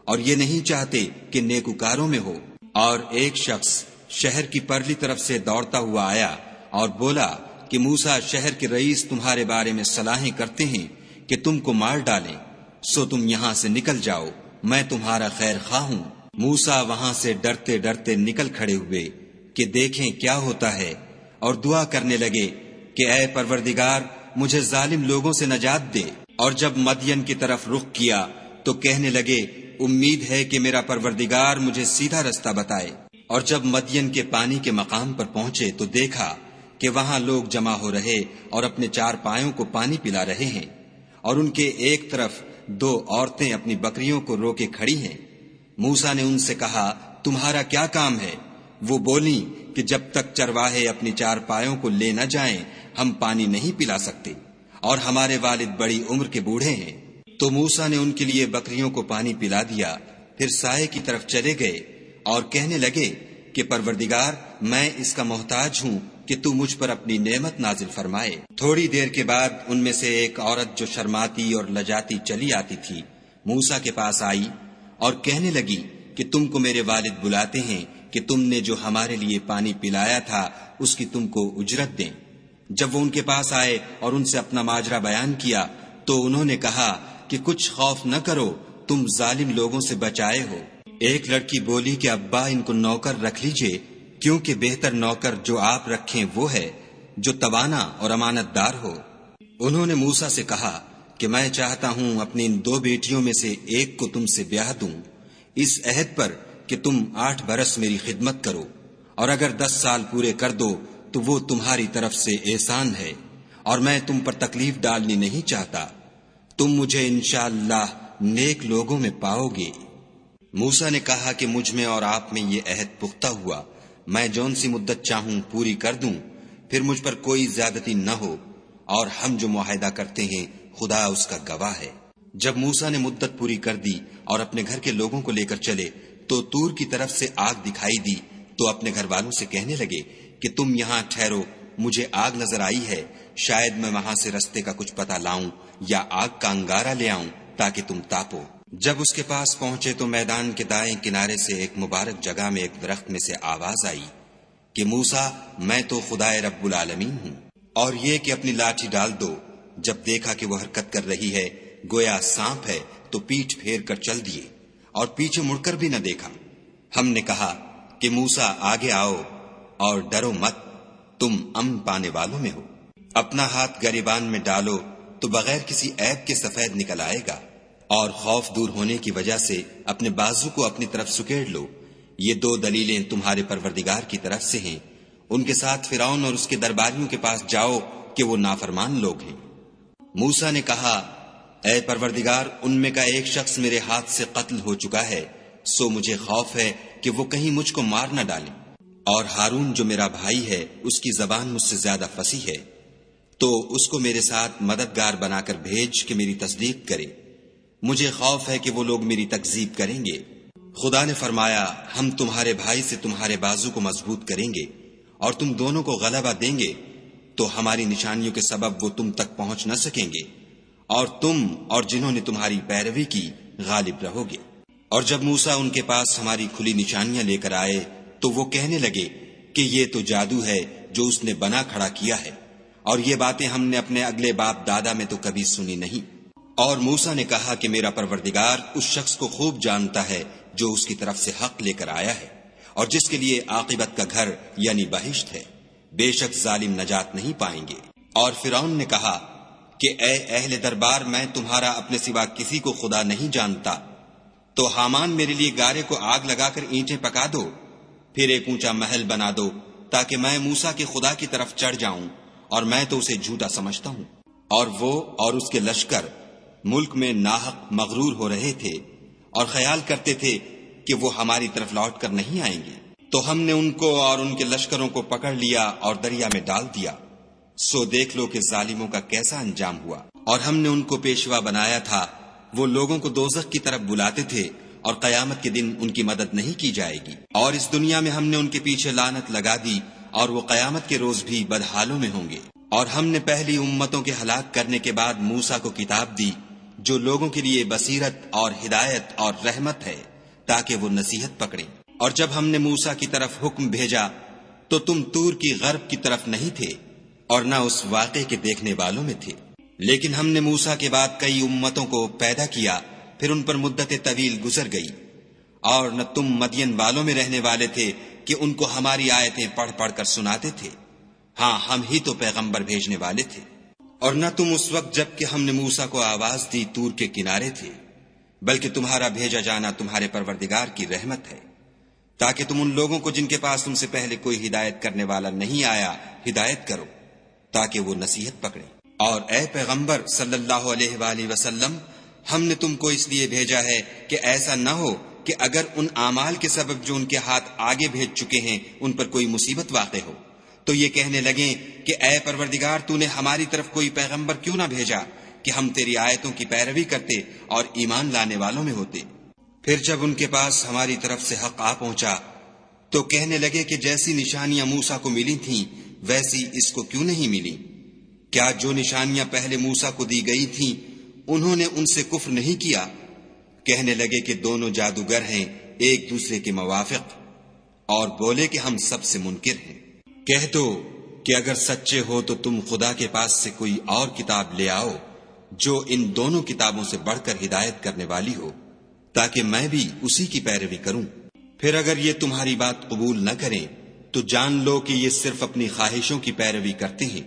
اور یہ نہیں چاہتے کہ نیکوکاروں میں ہو۔ اور ایک شخص شہر کی پرلی طرف سے دوڑتا ہوا آیا اور بولا کہ موسیٰ شہر کے رئیس تمہارے بارے میں صلاحیں کرتے ہیں کہ تم کو مار ڈالیں، سو تم یہاں سے نکل جاؤ، میں تمہارا خیر خواہ ہوں۔ موسیٰ وہاں سے ڈرتے ڈرتے نکل کھڑے ہوئے کہ دیکھیں کیا ہوتا ہے، اور دعا کرنے لگے کہ اے پروردگار، مجھے ظالم لوگوں سے نجات دے۔ اور جب مدین کی طرف رخ کیا تو کہنے لگے امید ہے کہ میرا پروردگار مجھے سیدھا رستہ بتائے۔ اور جب مدین کے پانی کے مقام پر پہنچے تو دیکھا کہ وہاں لوگ جمع ہو رہے اور اپنے چار پایوں کو پانی پلا رہے ہیں، اور ان کے ایک طرف دو عورتیں اپنی بکریوں کو روکے کھڑی ہیں۔ موسیٰ نے ان سے کہا تمہارا کیا کام ہے؟ وہ بولیں کہ جب تک چرواہے اپنی چار پایوں کو لے نہ جائیں ہم پانی نہیں پلا سکتے، اور ہمارے والد بڑی عمر کے بوڑھے ہیں۔ تو موسیٰ نے ان کے لیے بکریوں کو پانی پلا دیا، پھر سائے کی طرف چلے گئے اور کہنے لگے کہ پروردگار، میں اس کا محتاج ہوں کہ تو مجھ پر اپنی نعمت نازل فرمائے۔ تھوڑی دیر کے بعد ان میں سے ایک عورت جو شرماتی اور لجاتی چلی آتی تھی موسیٰ کے پاس آئی اور کہنے لگی کہ تم کو میرے والد بلاتے ہیں کہ تم نے جو ہمارے لیے پانی پلایا تھا اس کی تم کو اجرت دیں۔ جب وہ ان کے پاس آئے اور ان سے اپنا ماجرا بیان کیا تو انہوں نے کہا کہ کچھ خوف نہ کرو، تم ظالم لوگوں سے بچائے ہو۔ ایک لڑکی بولی کہ ابا، ان کو نوکر رکھ لیجئے، کیونکہ بہتر نوکر جو آپ رکھیں وہ ہے جو توانا اور امانت دار ہو۔ انہوں نے موسیٰ سے کہا کہ میں چاہتا ہوں اپنی ان دو بیٹیوں میں سے ایک کو تم سے بیاہ دوں، اس عہد پر کہ تم 8 برس میری خدمت کرو، اور اگر 10 سال پورے کر دو تو وہ تمہاری طرف سے احسان ہے، اور میں تم پر تکلیف ڈالنی نہیں چاہتا، تم مجھے انشاءاللہ نیک لوگوں میں پاؤ گے۔ موسیٰ نے کہا کہ مجھ میں اور آپ میں یہ عہد پختہ ہوا، میں جون سی مدت چاہوں پوری کر دوں، پھر مجھ پر کوئی زیادتی نہ ہو، اور ہم جو معاہدہ کرتے ہیں خدا اس کا گواہ ہے۔ جب موسیٰ نے مدت پوری کر دی اور اپنے گھر کے لوگوں کو لے کر چلے تو طور کی طرف سے آگ دکھائی دی، تو اپنے گھر والوں سے کہنے لگے کہ تم یہاں ٹھہرو مجھے آگ نظر آئی ہے، شاید میں وہاں سے رستے کا کچھ پتہ لاؤں یا آگ کا انگارہ لے آؤں تاکہ تم تاپو۔ جب اس کے پاس پہنچے تو میدان کے دائیں کنارے سے ایک مبارک جگہ میں ایک درخت میں سے آواز آئی کہ موسیٰ، میں تو خدائے رب العالمین ہوں، اور یہ کہ اپنی لاٹھی ڈال دو۔ جب دیکھا کہ وہ حرکت کر رہی ہے گویا سانپ ہے تو پیٹھ پھیر کر چل دیے اور پیچھے مڑ کر بھی نہ دیکھا۔ ہم نے کہا کہ موسیٰ آگے آؤ اور ڈرو مت، تم امن پانے والوں میں ہو۔ اپنا ہاتھ گریبان میں ڈالو تو بغیر کسی عیب کے سفید نکل آئے گا، اور خوف دور ہونے کی وجہ سے اپنے بازو کو اپنی طرف سکیڑ لو۔ یہ 2 دلیلیں تمہارے پروردگار کی طرف سے ہیں۔ ان کے ساتھ فرعون اور اس کے درباریوں کے پاس جاؤ کہ وہ نافرمان لوگ ہیں۔ موسیٰ نے کہا، اے پروردگار، ان میں کا ایک شخص میرے ہاتھ سے قتل ہو چکا ہے، سو مجھے خوف ہے کہ وہ کہیں مجھ کو مار نہ ڈالیں، اور ہارون جو میرا بھائی ہے اس کی زبان مجھ سے زیادہ فصیح ہے، تو اس کو میرے ساتھ مددگار بنا کر بھیج کہ میری تصدیق کرے۔ مجھے خوف ہے کہ وہ لوگ میری تکذیب کریں گے۔ خدا نے فرمایا، ہم تمہارے بھائی سے تمہارے بازو کو مضبوط کریں گے اور تم دونوں کو غلبہ دیں گے، تو ہماری نشانیوں کے سبب وہ تم تک پہنچ نہ سکیں گے، اور تم اور جنہوں نے تمہاری پیروی کی غالب رہو گے۔ اور جب موسیٰ ان کے پاس ہماری کھلی نشانیاں لے کر آئے تو وہ کہنے لگے کہ یہ تو جادو ہے جو اس نے بنا کھڑا کیا ہے، اور یہ باتیں ہم نے اپنے اگلے باپ دادا میں تو کبھی سنی نہیں۔ اور موسیٰ نے کہا کہ میرا پروردگار اس شخص کو خوب جانتا ہے جو اس کی طرف سے حق لے کر آیا ہے، اور جس کے لیے عاقبت کا گھر یعنی بہشت ہے، بے شک ظالم نجات نہیں پائیں گے۔ اور فرعون نے کہا کہ اے اہل دربار، میں تمہارا اپنے سوا کسی کو خدا نہیں جانتا، تو حامان میرے لیے گارے کو آگ لگا کر اینٹیں پکا دو، پھر ایک اونچا محل بنا دو تاکہ میں موسیٰ کے خدا کی طرف چڑھ جاؤں، اور میں تو اسے جھوٹا سمجھتا ہوں۔ اور وہ اور اس کے لشکر ملک میں ناحق مغرور ہو رہے تھے اور خیال کرتے تھے کہ وہ ہماری طرف لوٹ کر نہیں آئیں گے، تو ہم نے ان کو اور ان کے لشکروں کو پکڑ لیا اور دریا میں ڈال دیا۔ سو دیکھ لو کہ ظالموں کا کیسا انجام ہوا۔ اور ہم نے ان کو پیشوا بنایا تھا، وہ لوگوں کو دوزخ کی طرف بلاتے تھے، اور قیامت کے دن ان کی مدد نہیں کی جائے گی۔ اور اس دنیا میں ہم نے ان کے پیچھے لعنت لگا دی، اور وہ قیامت کے روز بھی بدحالوں میں ہوں گے۔ اور ہم نے پہلی امتوں کے ہلاک کرنے کے بعد موسیٰ کو کتاب دی جو لوگوں کے لیے بصیرت اور ہدایت اور رحمت ہے تاکہ وہ نصیحت پکڑیں۔ اور جب ہم نے موسیٰ کی طرف حکم بھیجا تو تم طور کی غرب کی طرف نہیں تھے اور نہ اس واقعے کے دیکھنے والوں میں تھے، لیکن ہم نے موسیٰ کے بعد کئی امتوں کو پیدا کیا، پھر ان پر مدت طویل گزر گئی، اور نہ تم مدین والوں میں رہنے والے تھے کہ ان کو ہماری آیتیں پڑھ پڑھ کر سناتے تھے۔ ہاں، ہم ہی تو پیغمبر بھیجنے والے تھے۔ اور نہ تم اس وقت جب کہ ہم نے موسیٰ کو آواز دی طور کے کنارے تھے، بلکہ تمہارا بھیجا جانا تمہارے پروردگار کی رحمت ہے، تاکہ تم ان لوگوں کو جن کے پاس تم سے پہلے کوئی ہدایت کرنے والا نہیں آیا ہدایت کرو، تاکہ وہ نصیحت پکڑیں۔ اور اے پیغمبر صلی اللہ علیہ وآلہ وسلم، ہم نے تم کو اس لیے بھیجا ہے کہ ایسا نہ ہو کہ اگر ان اعمال کے سبب جو ان کے ہاتھ آگے بھیج چکے ہیں ان پر کوئی مصیبت واقع ہو تو یہ کہنے لگیں کہ اے پروردگار، تو نے ہماری طرف کوئی پیغمبر کیوں نہ بھیجا کہ ہم تیری آیتوں کی پیروی کرتے اور ایمان لانے والوں میں ہوتے۔ پھر جب ان کے پاس ہماری طرف سے حق آ پہنچا تو کہنے لگے کہ جیسی نشانیاں موسیٰ کو ملی تھیں ویسی اس کو کیوں نہیں ملی؟ کیا جو نشانیاں پہلے موسیٰ کو دی گئی تھیں انہوں نے ان سے کفر نہیں کیا؟ کہنے لگے کہ دونوں جادوگر ہیں ایک دوسرے کے موافق، اور بولے کہ ہم سب سے منکر ہیں۔ کہہ دو کہ اگر سچے ہو تو تم خدا کے پاس سے کوئی اور کتاب لے آؤ جو ان دونوں کتابوں سے بڑھ کر ہدایت کرنے والی ہو، تاکہ میں بھی اسی کی پیروی کروں۔ پھر اگر یہ تمہاری بات قبول نہ کریں تو جان لو کہ یہ صرف اپنی خواہشوں کی پیروی کرتے ہیں،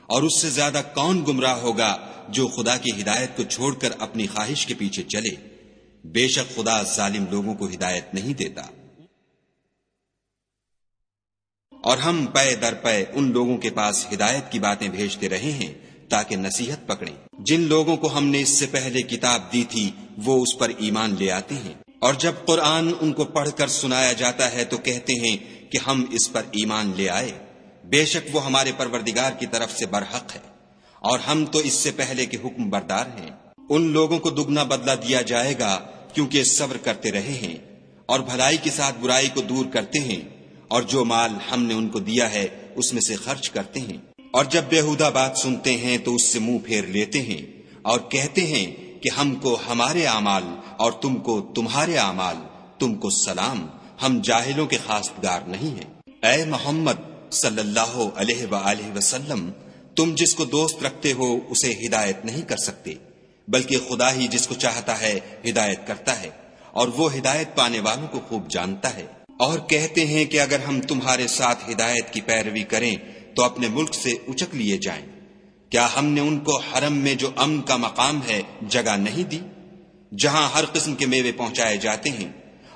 اور اس سے زیادہ کون گمراہ ہوگا جو خدا کی ہدایت کو چھوڑ کر اپنی خواہش کے پیچھے چلے۔ بے شک خدا ظالم لوگوں کو ہدایت نہیں دیتا۔ اور ہم پے در پے ان لوگوں کے پاس ہدایت کی باتیں بھیجتے رہے ہیں تاکہ نصیحت پکڑیں۔ جن لوگوں کو ہم نے اس سے پہلے کتاب دی تھی وہ اس پر ایمان لے آتے ہیں، اور جب قرآن ان کو پڑھ کر سنایا جاتا ہے تو کہتے ہیں کہ ہم اس پر ایمان لے آئے۔ بے شک وہ ہمارے پروردگار کی طرف سے برحق ہے، اور ہم تو اس سے پہلے کے حکم بردار ہیں۔ ان لوگوں کو دگنا بدلہ دیا جائے گا کیونکہ صبر کرتے رہے ہیں اور بھلائی کے ساتھ برائی کو دور کرتے ہیں، اور جو مال ہم نے ان کو دیا ہے اس میں سے خرچ کرتے ہیں، اور جب بیہودہ بات سنتے ہیں تو اس سے منہ پھیر لیتے ہیں اور کہتے ہیں کہ ہم کو ہمارے اعمال اور تم کو تمہارے اعمال، تم کو سلام، ہم جاہلوں کے خاستگار نہیں ہیں۔ اے محمد صلی اللہ علیہ وآلہ وسلم، تم جس کو دوست رکھتے ہو اسے ہدایت نہیں کر سکتے، بلکہ خدا ہی جس کو چاہتا ہے ہدایت کرتا ہے، اور وہ ہدایت پانے والوں کو خوب جانتا ہے۔ اور کہتے ہیں کہ اگر ہم تمہارے ساتھ ہدایت کی پیروی کریں تو اپنے ملک سے اچک لیے جائیں۔ کیا ہم نے ان کو حرم میں جو امن کا مقام ہے جگہ نہیں دی، جہاں ہر قسم کے میوے پہنچائے جاتے ہیں،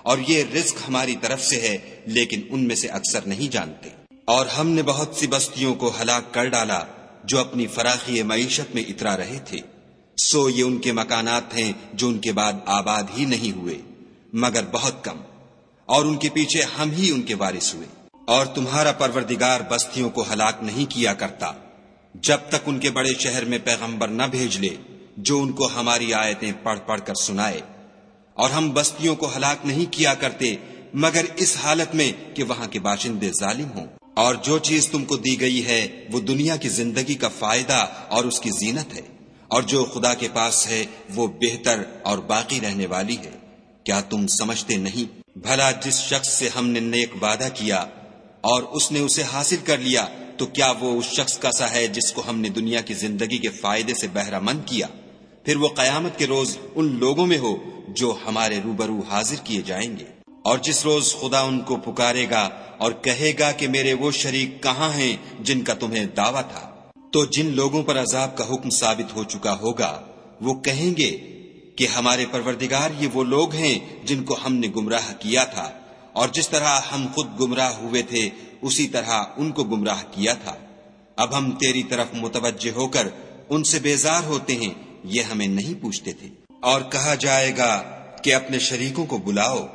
اور یہ رزق ہماری طرف سے ہے، لیکن ان میں سے اکثر نہیں جانتے۔ اور ہم نے بہت سی بستیوں کو ہلاک کر ڈالا جو اپنی فراخی معیشت میں اترا رہے تھے، سو یہ ان کے مکانات ہیں جو ان کے بعد آباد ہی نہیں ہوئے مگر بہت کم، اور ان کے پیچھے ہم ہی ان کے وارث ہوئے۔ اور تمہارا پروردگار بستیوں کو ہلاک نہیں کیا کرتا جب تک ان کے بڑے شہر میں پیغمبر نہ بھیج لے جو ان کو ہماری آیتیں پڑھ پڑھ کر سنائے، اور ہم بستیوں کو ہلاک نہیں کیا کرتے مگر اس حالت میں کہ وہاں کے باشندے ظالم ہوں۔ اور جو چیز تم کو دی گئی ہے وہ دنیا کی زندگی کا فائدہ اور اس کی زینت ہے، اور جو خدا کے پاس ہے وہ بہتر اور باقی رہنے والی ہے۔ کیا تم سمجھتے نہیں؟ بھلا جس شخص سے ہم نے نیک وعدہ کیا اور اس نے اسے حاصل کر لیا تو کیا وہ اس شخص کا سا ہے جس کو ہم نے دنیا کی زندگی کے فائدے سے بہرہ مند کیا، پھر وہ قیامت کے روز ان لوگوں میں ہو جو ہمارے روبرو حاضر کیے جائیں گے۔ اور جس روز خدا ان کو پکارے گا اور کہے گا کہ میرے وہ شریک کہاں ہیں جن کا تمہیں دعویٰ تھا، تو جن لوگوں پر عذاب کا حکم ثابت ہو چکا ہوگا وہ کہیں گے کہ ہمارے پروردگار یہ وہ لوگ ہیں جن کو ہم نے گمراہ کیا تھا، اور جس طرح ہم خود گمراہ ہوئے تھے اسی طرح ان کو گمراہ کیا تھا۔ اب ہم تیری طرف متوجہ ہو کر ان سے بیزار ہوتے ہیں، یہ ہمیں نہیں پوچھتے تھے۔ اور کہا جائے گا کہ اپنے شریکوں کو بلاؤ،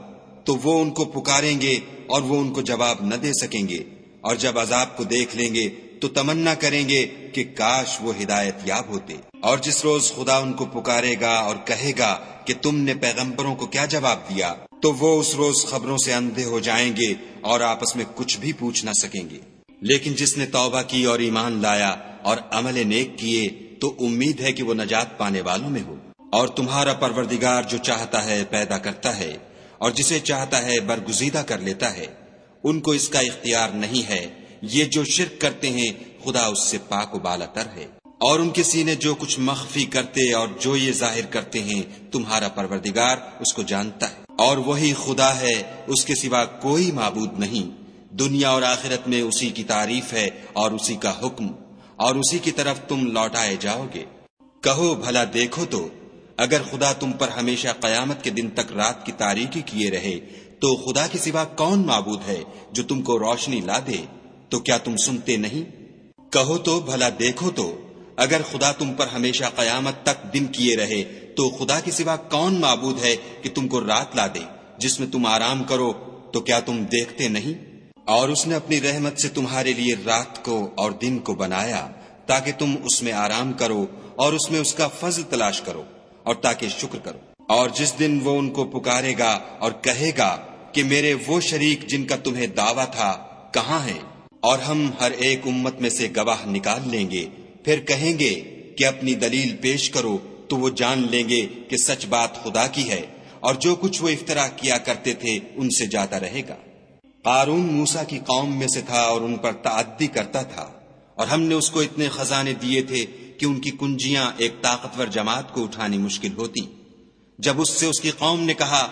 تو وہ ان کو پکاریں گے اور وہ ان کو جواب نہ دے سکیں گے، اور جب عذاب کو دیکھ لیں گے تو تمنا کریں گے کہ کاش وہ ہدایت یاب ہوتے۔ اور جس روز خدا ان کو پکارے گا اور کہے گا کہ تم نے پیغمبروں کو کیا جواب دیا، تو وہ اس روز خبروں سے اندھے ہو جائیں گے اور آپس میں کچھ بھی پوچھ نہ سکیں گے۔ لیکن جس نے توبہ کی اور ایمان لایا اور عمل نیک کیے تو امید ہے کہ وہ نجات پانے والوں میں ہو۔ اور تمہارا پروردگار جو چاہتا ہے پیدا کرتا ہے اور جسے چاہتا ہے برگزیدہ کر لیتا ہے، ان کو اس کا اختیار نہیں ہے۔ یہ جو شرک کرتے ہیں خدا اس سے پاک و بالا تر ہے۔ اور ان کے سینے جو کچھ مخفی کرتے اور جو یہ ظاہر کرتے ہیں تمہارا پروردگار اس کو جانتا ہے۔ اور وہی خدا ہے، اس کے سوا کوئی معبود نہیں۔ دنیا اور آخرت میں اسی کی تعریف ہے اور اسی کا حکم، اور اسی کی طرف تم لوٹائے جاؤ گے۔ کہو بھلا دیکھو تو اگر خدا تم پر ہمیشہ قیامت کے دن تک رات کی تاریکی کیے رہے تو خدا کے سوا کون معبود ہے جو تم کو روشنی لا دے؟ تو کیا تم سنتے نہیں؟ کہو تو بھلا دیکھو تو اگر خدا تم پر ہمیشہ قیامت تک دن کیے رہے تو خدا کے سوا کون معبود ہے کہ تم کو رات لا دے جس میں تم آرام کرو؟ تو کیا تم دیکھتے نہیں؟ اور اس نے اپنی رحمت سے تمہارے لیے رات کو اور دن کو بنایا تاکہ تم اس میں آرام کرو اور اس میں اس کا فضل تلاش کرو اور تاکہ شکر کرو۔ اور جس دن وہ ان کو پکارے گا اور کہے گا کہ میرے وہ شریک جن کا تمہیں دعویٰ تھا کہاں ہیں، اور ہم ہر ایک امت میں سے گواہ نکال لیں گے، پھر کہیں گے کہ اپنی دلیل پیش کرو، تو وہ جان لیں گے کہ سچ بات خدا کی ہے، اور جو کچھ وہ افترا کیا کرتے تھے ان سے جاتا رہے گا۔ قارون موسیٰ کی قوم میں سے تھا اور ان پر تعدی کرتا تھا، اور ہم نے اس کو اتنے خزانے دیے تھے کہ ان کی کنجیاں ایک طاقتور جماعت کو اٹھانی مشکل ہوتی۔ جب اس سے اس کی قوم نے کہا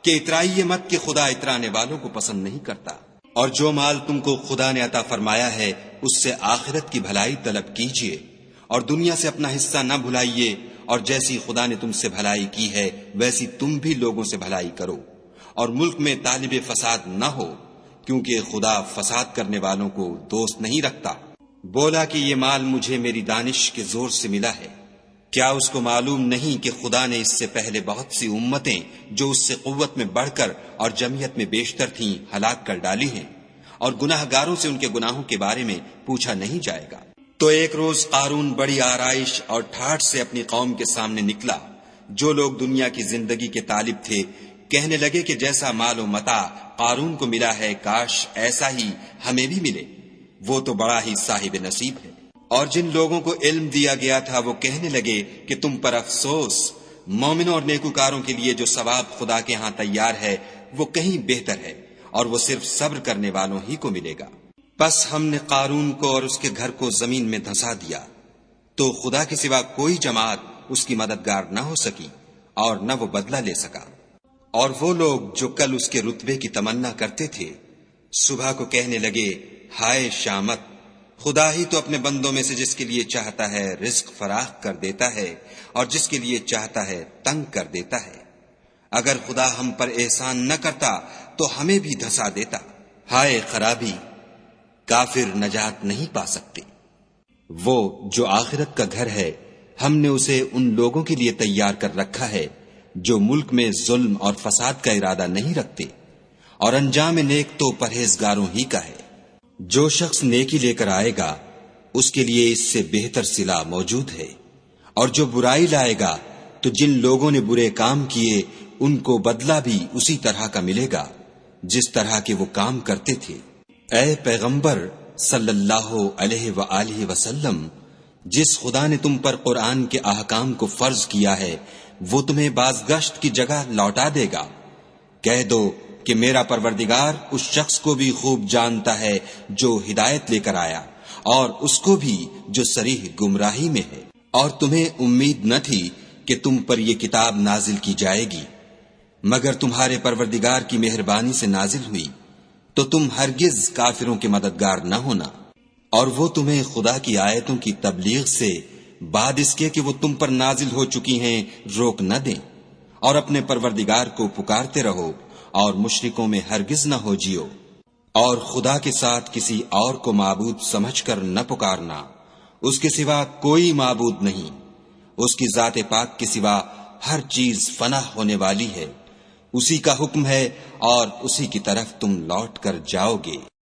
کہ اترائیے مت کہ خدا اترانے والوں کو پسند نہیں کرتا، اور جو مال تم کو خدا نے عطا فرمایا ہے اس سے آخرت کی بھلائی طلب کیجیے، اور دنیا سے اپنا حصہ نہ بھلائیے، اور جیسی خدا نے تم سے بھلائی کی ہے ویسی تم بھی لوگوں سے بھلائی کرو، اور ملک میں طالب فساد نہ ہو، کیونکہ خدا فساد کرنے والوں کو دوست نہیں رکھتا۔ بولا کہ یہ مال مجھے میری دانش کے زور سے ملا ہے، کیا اس کو معلوم نہیں کہ خدا نے اس سے پہلے بہت سی امتیں جو اس سے قوت میں بڑھ کر اور جمعیت میں بیشتر تھیں ہلاک کر ڈالی ہیں، اور گناہ گاروں سے ان کے گناہوں کے بارے میں پوچھا نہیں جائے گا۔ تو ایک روز قارون بڑی آرائش اور ٹھاٹھ سے اپنی قوم کے سامنے نکلا۔ جو لوگ دنیا کی زندگی کے طالب تھے کہنے لگے کہ جیسا مال و متاع قارون کو ملا ہے کاش ایسا ہی ہمیں بھی ملے۔ وہ تو بڑا ہی صاحب نصیب ہے۔ اور جن لوگوں کو علم دیا گیا تھا وہ کہنے لگے کہ تم پر افسوس، مومنوں اور نیکوکاروں کے لیے جو ثواب خدا کے ہاں تیار ہے وہ کہیں بہتر ہے، اور وہ صرف صبر کرنے والوں ہی کو ملے گا۔ پس ہم نے قارون کو اور اس کے گھر کو زمین میں دھنسا دیا، تو خدا کے سوا کوئی جماعت اس کی مددگار نہ ہو سکی اور نہ وہ بدلہ لے سکا۔ اور وہ لوگ جو کل اس کے رتبے کی تمنا کرتے تھے، صبح کو کہنے لگے ہائے شامت، خدا ہی تو اپنے بندوں میں سے جس کے لیے چاہتا ہے رزق فراخ کر دیتا ہے اور جس کے لیے چاہتا ہے تنگ کر دیتا ہے۔ اگر خدا ہم پر احسان نہ کرتا تو ہمیں بھی دھسا دیتا۔ ہائے خرابی، کافر نجات نہیں پا سکتے۔ وہ جو آخرت کا گھر ہے ہم نے اسے ان لوگوں کے لیے تیار کر رکھا ہے جو ملک میں ظلم اور فساد کا ارادہ نہیں رکھتے، اور انجام نیک تو پرہیزگاروں ہی کا ہے۔ جو شخص نیکی لے کر آئے گا اس کے لیے اس سے بہتر صلہ موجود ہے، اور جو برائی لائے گا تو جن لوگوں نے برے کام کیے ان کو بدلہ بھی اسی طرح کا ملے گا جس طرح کے وہ کام کرتے تھے۔ اے پیغمبر صلی اللہ علیہ وآلہ وسلم، جس خدا نے تم پر قرآن کے احکام کو فرض کیا ہے وہ تمہیں بازگشت کی جگہ لوٹا دے گا۔ کہہ دو کہ میرا پروردگار اس شخص کو بھی خوب جانتا ہے جو ہدایت لے کر آیا، اور اس کو بھی جو صریح گمراہی میں ہے۔ اور تمہیں امید نہ تھی کہ تم پر یہ کتاب نازل کی جائے گی، مگر تمہارے پروردگار کی مہربانی سے نازل ہوئی، تو تم ہرگز کافروں کے مددگار نہ ہونا۔ اور وہ تمہیں خدا کی آیتوں کی تبلیغ سے بعد اس کے کہ وہ تم پر نازل ہو چکی ہیں روک نہ دیں، اور اپنے پروردگار کو پکارتے رہو اور مشرکوں میں ہرگز نہ ہو جیو، اور خدا کے ساتھ کسی اور کو معبود سمجھ کر نہ پکارنا، اس کے سوا کوئی معبود نہیں، اس کی ذات پاک کے سوا ہر چیز فنا ہونے والی ہے، اسی کا حکم ہے اور اسی کی طرف تم لوٹ کر جاؤ گے۔